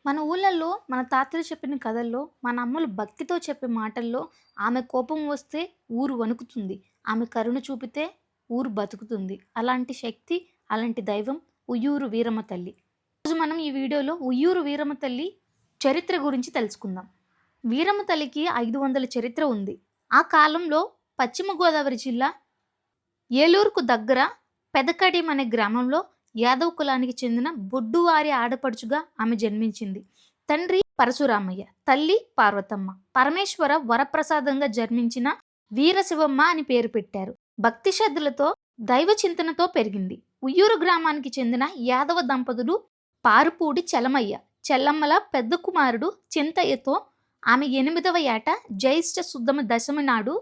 మన ఊళ్ళల్లో మన తాతలు చెప్పిన కథల్లో, మన అమ్మలు భక్తితో చెప్పే మాటల్లో ఆమె కోపం వస్తే ఊరు వణుకుతుంది. ఆమె కరుణ చూపితే ఊరు బతుకుతుంది. అలాంటి శక్తి, అలాంటి దైవం ఉయ్యూరు వీరమ్మ తల్లి. ఈరోజు మనం ఈ వీడియోలో ఉయ్యూరు వీరమ్మ తల్లి చరిత్ర గురించి తెలుసుకుందాం. వీరమ్మ తల్లికి 500 చరిత్ర ఉంది. ఆ కాలంలో పశ్చిమ గోదావరి జిల్లా ఏలూరుకు దగ్గర పెదకడియం అనే గ్రామంలో యాదవ్ కులానికి చెందిన బొడ్డువారి ఆడపడుచుగా ఆమె జన్మించింది. తండ్రి పరశురామయ్య, తల్లి పార్వతమ్మ. పరమేశ్వర వరప్రసాదంగా జన్మించిన వీరశివమ్మ అని పేరు పెట్టారు. భక్తి శ్రద్ధలతో దైవ చింతనతో పెరిగింది. ఉయ్యూరు గ్రామానికి చెందిన యాదవ దంపతులు పారుపూడి చలమయ్య, చెల్లమ్మల పెద్ద కుమారుడు చింతయ్యతో ఆమె 8వ ఏట జ్యేష్ఠ శుద్ధమ దశమి నాడు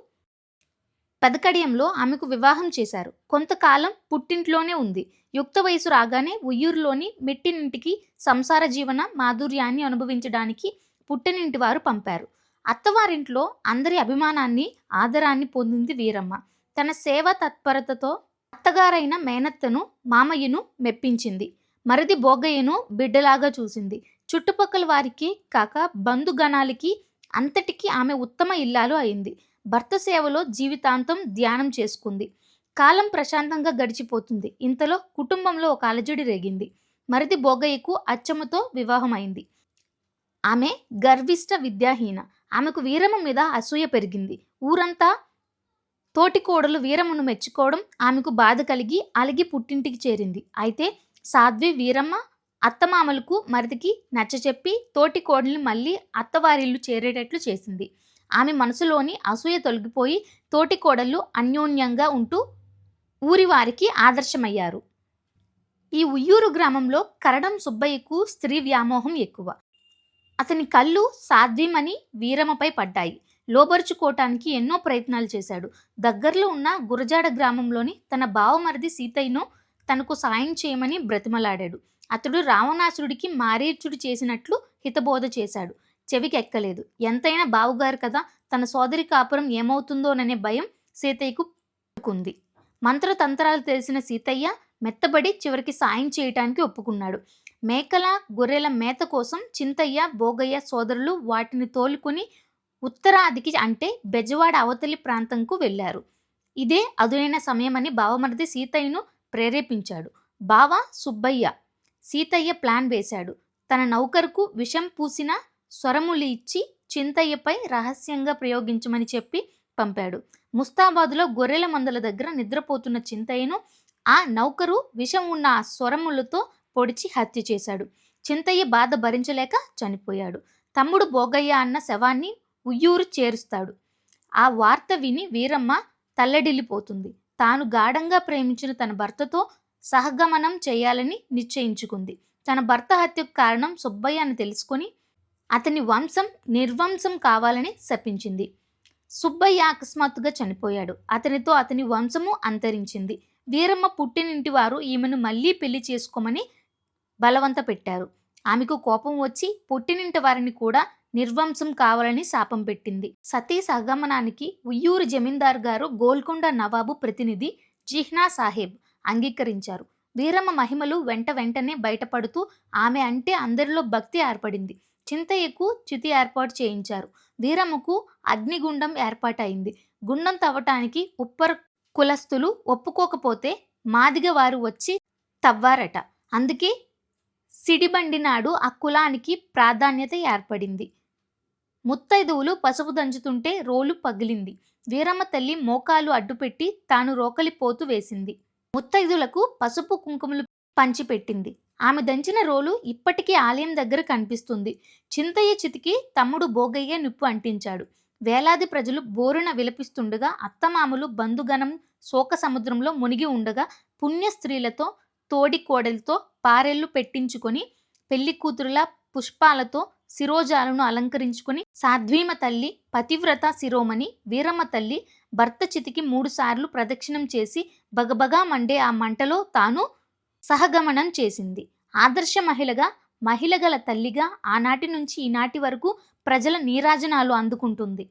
పెదకడియంలో ఆమెకు వివాహం చేశారు. కొంతకాలం పుట్టింట్లోనే ఉంది. యుక్త వయసు రాగానే ఉయ్యూరులోని మెట్టినింటికి సంసార జీవన మాధుర్యాన్ని అనుభవించడానికి పుట్టినింటి వారు పంపారు. అత్తవారింట్లో అందరి అభిమానాన్ని, ఆదరాన్ని పొందింది వీరమ్మ. తన సేవా తత్పరతతో అత్తగారైన మేనత్తను, మామయ్యను మెప్పించింది. మరిది బోగయ్యను బిడ్డలాగా చూసింది. చుట్టుపక్కల వారికి కాక బంధుగణాలకి అంతటికీ ఆమె ఉత్తమ ఇల్లాలు అయింది. భర్త సేవలో జీవితాంతం ధ్యానం చేసుకుంది. కాలం ప్రశాంతంగా గడిచిపోతుంది. ఇంతలో కుటుంబంలో ఒక అలజడి రేగింది. మరిది బోగయ్యకు అచ్చమ్మతో వివాహం అయింది. ఆమె గర్విష్ట, విద్యాహీన. ఆమెకు వీరమ్మ మీద అసూయ పెరిగింది. ఊరంతా తోటికోడలు వీరమ్మను మెచ్చుకోవడం ఆమెకు బాధ కలిగి అలిగి పుట్టింటికి చేరింది. అయితే సాధ్వి వీరమ్మ అత్తమామలకు మరిదికి నచ్చచెప్పి తోటికోడల్ని మళ్ళీ అత్తవారిల్లు చేరేటట్లు చేసింది. ఆమె మనసులోని అసూయ తొలగిపోయి తోటికోడళ్ళు అన్యోన్యంగా ఉంటూ ఊరి వారికి ఆదర్శమయ్యారు. ఈ ఉయ్యూరు గ్రామంలో కరడం సుబ్బయ్యకు స్త్రీ వ్యామోహం ఎక్కువ. అతని కళ్ళు సాధ్వీమని వీరమ్మపై పడ్డాయి. లోబరుచుకోవటానికి ఎన్నో ప్రయత్నాలు చేశాడు. దగ్గరలో ఉన్న గురజాడ గ్రామంలోని తన బావమరిది సీతయ్యను తనకు సాయం చేయమని బ్రతిమలాడాడు. అతడు రావణాసురుడికి మారీచుడు చేసినట్లు హితబోధ చేశాడు. చెవికి ఎక్కలేదు. ఎంతైనా బావుగారు కదా, తన సోదరి కాపురం ఏమవుతుందోననే భయం సీతయ్యకు పుట్టుకుంది. మంత్రతంత్రాలు తెలిసిన సీతయ్య మెత్తబడి చివరికి సాయం చేయటానికి ఒప్పుకున్నాడు. మేకల, గొర్రెల మేత కోసం చింతయ్య, బోగయ్య సోదరులు వాటిని తోలుకుని ఉత్తరాదికి అంటే బెజవాడ అవతలి ప్రాంతంకు వెళ్లారు. ఇదే అదునైన సమయమని బావమరిది సీతయ్యను ప్రేరేపించాడు. బావ సుబ్బయ్య సీతయ్య ప్లాన్ వేశాడు. తన నౌకరుకు విషం పూసిన స్వరములు ఇచ్చి చింతయ్యపై రహస్యంగా ప్రయోగించమని చెప్పి పంపాడు. ముస్తాబాదులో గొర్రెల మందల దగ్గర నిద్రపోతున్న చింతయ్యను ఆ నౌకరు విషం ఉన్న ఆ స్వరములతో పొడిచి హత్య చేశాడు. చింతయ్య బాధ భరించలేక చనిపోయాడు. తమ్ముడు బోగయ్య అన్న శవాన్ని ఉయ్యూరు చేరుస్తాడు. ఆ వార్త విని వీరమ్మ తల్లడిల్లిపోతుంది. తాను గాఢంగా ప్రేమించిన తన భర్తతో సహగమనం చేయాలని నిశ్చయించుకుంది. తన భర్త హత్యకు కారణం సుబ్బయ్య అని తెలుసుకొని అతని వంశం నిర్వంశం కావాలని శపించింది. సుబ్బయ్య అకస్మాత్తుగా చనిపోయాడు. అతనితో అతని వంశము అంతరించింది. వీరమ్మ పుట్టినింటి వారు ఈమెను మళ్ళీ పెళ్లి చేసుకోమని బలవంత పెట్టారు. ఆమెకు కోపం వచ్చి పుట్టినింటి వారిని కూడా నిర్వంశం కావాలని శాపం పెట్టింది. సతీ సహగమనానికి ఉయ్యూరు జమీందార్ గారు గోల్కొండ నవాబు ప్రతినిధి జిహ్నా సాహెబ్ అంగీకరించారు. వీరమ్మ మహిమలు వెంటనే బయటపడుతూ ఆమె అంటే అందరిలో భక్తి ఏర్పడింది. చింతయ్యకు చితి ఏర్పాటు చేయించారు. వీరమ్మకు అగ్నిగుండం ఏర్పాటైంది. గుండం తవ్వటానికి ఉప్పర్ కులస్తులు ఒప్పుకోకపోతే మాదిగ వారు వచ్చి తవ్వారట. అందుకే సిడిబండి నాడు ఆ కులానికి ప్రాధాన్యత ఏర్పడింది. ముత్తైదువులు పసుపు దంచుతుంటే రోలు పగిలింది. వీరమ్మ తల్లి మోకాలు అడ్డుపెట్టి తాను రోకలిపోతూ వేసింది. ముత్తైదులకు పసుపు కుంకుమలు పంచిపెట్టింది. ఆమె దంచిన రోలు ఇప్పటికీ ఆలయం దగ్గర కనిపిస్తుంది. చింతయ్య చితికి తమ్ముడు బోగయ్య నిప్పు అంటించాడు. వేలాది ప్రజలు బోరున విలపిస్తుండగా అత్తమామలు బంధుగణం శోక సముద్రంలో మునిగి ఉండగా పుణ్య స్త్రీలతో తోడి కోడలతో పారెళ్ళు పెట్టించుకొని పెళ్లి కూతురుల పుష్పాలతో శిరోజాలను అలంకరించుకుని సాధ్వీమ తల్లి పతివ్రత శిరోమణి వీరమ్మ తల్లి భర్త చితికి 3 సార్లు ప్రదక్షిణం చేసి బగబగా మండే ఆ మంటలో తాను సహగమనం చేసింది. ఆదర్శ మహిళగల తల్లిగా ఆనాటి నుంచి ఈనాటి వరకు ప్రజల నీరాజనాలు అందుకుంటుంది.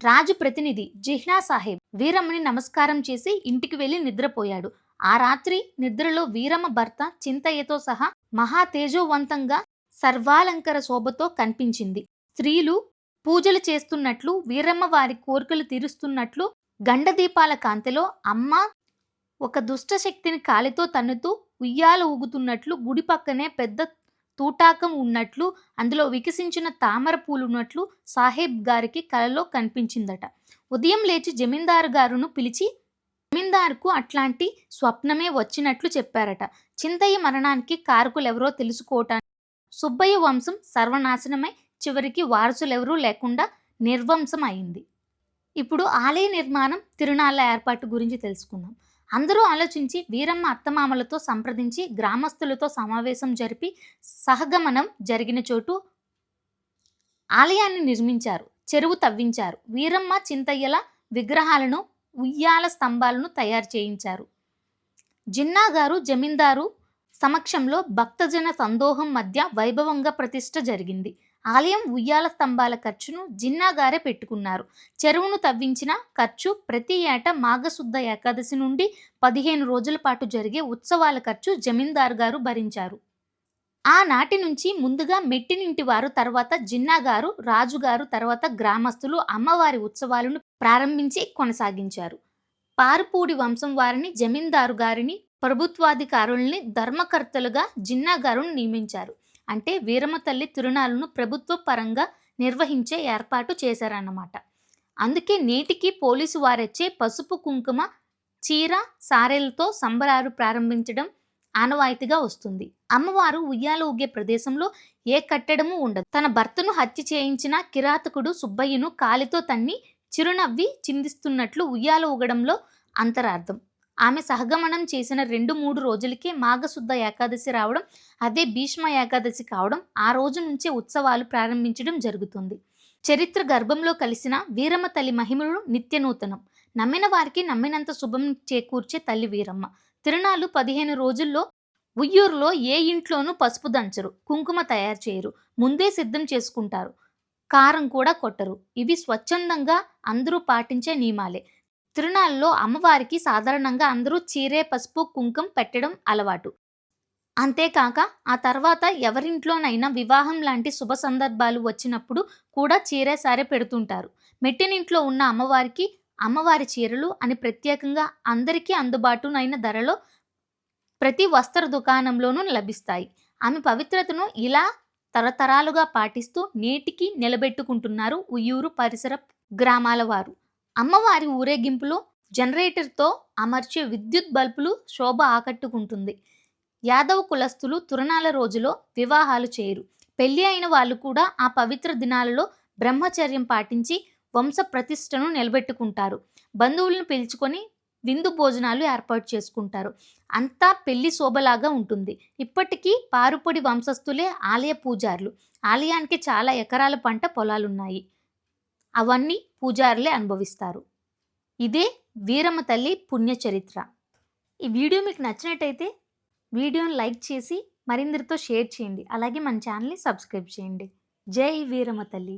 రాజు ప్రతినిధి జిహ్నా సాహెబ్ వీరమ్మని నమస్కారం చేసి ఇంటికి వెళ్లి నిద్రపోయాడు. ఆ రాత్రి నిద్రలో వీరమ్మ భర్త చింతయ్యతో సహా మహా తేజోవంతంగా సర్వాలంకార శోభతో కనిపించింది. స్త్రీలు పూజలు చేస్తున్నట్లు, వీరమ్మ వారి కోరికలు తీరుస్తున్నట్లు, గండదీపాల కాంతిలో అమ్మ ఒక దుష్ట శక్తిని కాలితో తన్నుతూ ఉయ్యాల ఊగుతున్నట్లు, గుడి పక్కనే పెద్ద తూటాకం ఉన్నట్లు, అందులో వికసించిన తామర పూలున్నట్లు సాహెబ్ గారికి కలలో కనిపించిందట. ఉదయం లేచి జమీందారు గారును పిలిచి జమీందారుకు అట్లాంటి స్వప్నమే వచ్చినట్లు చెప్పారట. చింతయ్య మరణానికి కారకులెవరో తెలుసుకోవటానికి సుబ్బయ్య వంశం సర్వనాశనమై చివరికి వారసులెవరూ లేకుండా నిర్వంశం అయింది. ఇప్పుడు ఆలయ నిర్మాణం, తిరునాళ్ల ఏర్పాటు గురించి తెలుసుకుందాం. అందరూ ఆలోచించి వీరమ్మ అత్తమామలతో సంప్రదించి గ్రామస్తులతో సమావేశం జరిపి సహగమనం జరిగిన చోటు ఆలయాన్ని నిర్మించారు. చెరువు తవ్వించారు. వీరమ్మ, చింతయ్యల విగ్రహాలను, ఉయ్యాల స్తంభాలను తయారు చేయించారు. జిన్నా గారు జమీందారు సమక్షంలో భక్తజన సందోహం మధ్య వైభవంగా ప్రతిష్ఠ జరిగింది. ఆలయం, ఉయ్యాల స్తంభాల ఖర్చును జిన్నా గారే పెట్టుకున్నారు. చెరువును తవ్వించిన ఖర్చు, ప్రతి ఏటా మాఘశుద్ధ ఏకాదశి నుండి 15 రోజుల పాటు జరిగే ఉత్సవాల ఖర్చు జమీందారు గారు భరించారు. ఆనాటి నుంచి ముందుగా మెట్టినింటి వారు, తర్వాత జిన్నా గారు, రాజుగారు, తర్వాత గ్రామస్తులు అమ్మవారి ఉత్సవాలను ప్రారంభించి కొనసాగించారు. పారుపూడి వంశం వారిని, జమీందారు గారిని, ప్రభుత్వాధికారుల్ని ధర్మకర్తలుగా జిన్నా గారును నియమించారు. అంటే వీరమ్మ తల్లి తిరునాళ్లను ప్రభుత్వ పరంగా నిర్వహించే ఏర్పాటు చేశారన్నమాట. అందుకే నేటికి పోలీసు వారిచ్చే పసుపు, కుంకుమ, చీర, సారెలతో సంబరాలు ప్రారంభించడం ఆనవాయితీగా వస్తుంది. అమ్మవారు ఉయ్యాల ఊగే ప్రదేశంలో ఏ కట్టడము ఉండదు. తన భర్తను హత్య చేయించిన కిరాతకుడు సుబ్బయ్యను కాలితో తన్ని చిరునవ్వి చిందిస్తున్నట్లు ఉయ్యాల ఊగడంలో అంతరార్థం. ఆమె సహగమనం చేసిన 2-3 రోజులకే మాఘశుద్ధ ఏకాదశి రావడం, అదే భీష్మ ఏకాదశి కావడం, ఆ రోజు నుంచే ఉత్సవాలు ప్రారంభించడం జరుగుతుంది. చరిత్ర గర్భంలో కలిసిన వీరమ్మ తల్లి మహిమలు నిత్యనూతనం. నమ్మిన వారికి నమ్మినంత శుభం చేకూర్చే తల్లి వీరమ్మ. తిరునాళ్ళు 15 రోజుల్లో ఉయ్యూరులో ఏ ఇంట్లోనూ పసుపు దంచరు, కుంకుమ తయారు చేయరు, ముందే సిద్ధం చేసుకుంటారు, కారం కూడా కొట్టరు. ఇవి స్వచ్ఛందంగా అందరూ పాటించే నియమాలే. తిరునాళ్ళలో అమ్మవారికి సాధారణంగా అందరూ చీరే, పసుపు, కుంకుమ పెట్టడం అలవాటు. అంతేకాక ఆ తర్వాత ఎవరింట్లోనైనా వివాహం లాంటి శుభ సందర్భాలు వచ్చినప్పుడు కూడా చీరే, సారె పెడుతుంటారు. మెట్టినింట్లో ఉన్న అమ్మవారికి అమ్మవారి చీరలు అని ప్రత్యేకంగా అందరికీ అందుబాటునైన ధరలో ప్రతి వస్త్ర దుకాణంలోనూ లభిస్తాయి. ఆమె పవిత్రతను ఇలా తరతరాలుగా పాటిస్తూ నేటికి నిలబెట్టుకుంటున్నారు ఉయ్యూరు పరిసర గ్రామాల వారు. అమ్మవారి ఊరేగింపులో జనరేటర్తో అమర్చే విద్యుత్ బల్బులు శోభ ఆకట్టుకుంటుంది. యాదవ కులస్తులు తిరునాళ్ల రోజులో వివాహాలు చేయరు. పెళ్లి అయిన వాళ్ళు కూడా ఆ పవిత్ర దినాలలో బ్రహ్మచర్యం పాటించి వంశ ప్రతిష్టను నిలబెట్టుకుంటారు. బంధువులను పిలుచుకొని విందు భోజనాలు ఏర్పాటు చేసుకుంటారు. అంతా పెళ్లి శోభలాగా ఉంటుంది. ఇప్పటికీ పారుపొడి వంశస్థులే ఆలయ పూజారులు. ఆలయానికి చాలా ఎకరాల పంట పొలాలున్నాయి. అవన్నీ పూజారులే అనుభవిస్తారు. ఇదే వీరమ్మ తల్లి పుణ్య చరిత్ర. ఈ వీడియో మీకు నచ్చినట్టయితే వీడియోని లైక్ చేసి మరిందరితో షేర్ చేయండి. అలాగే మన ఛానల్ని సబ్స్క్రైబ్ చేయండి. జై వీరమ్మ తల్లి.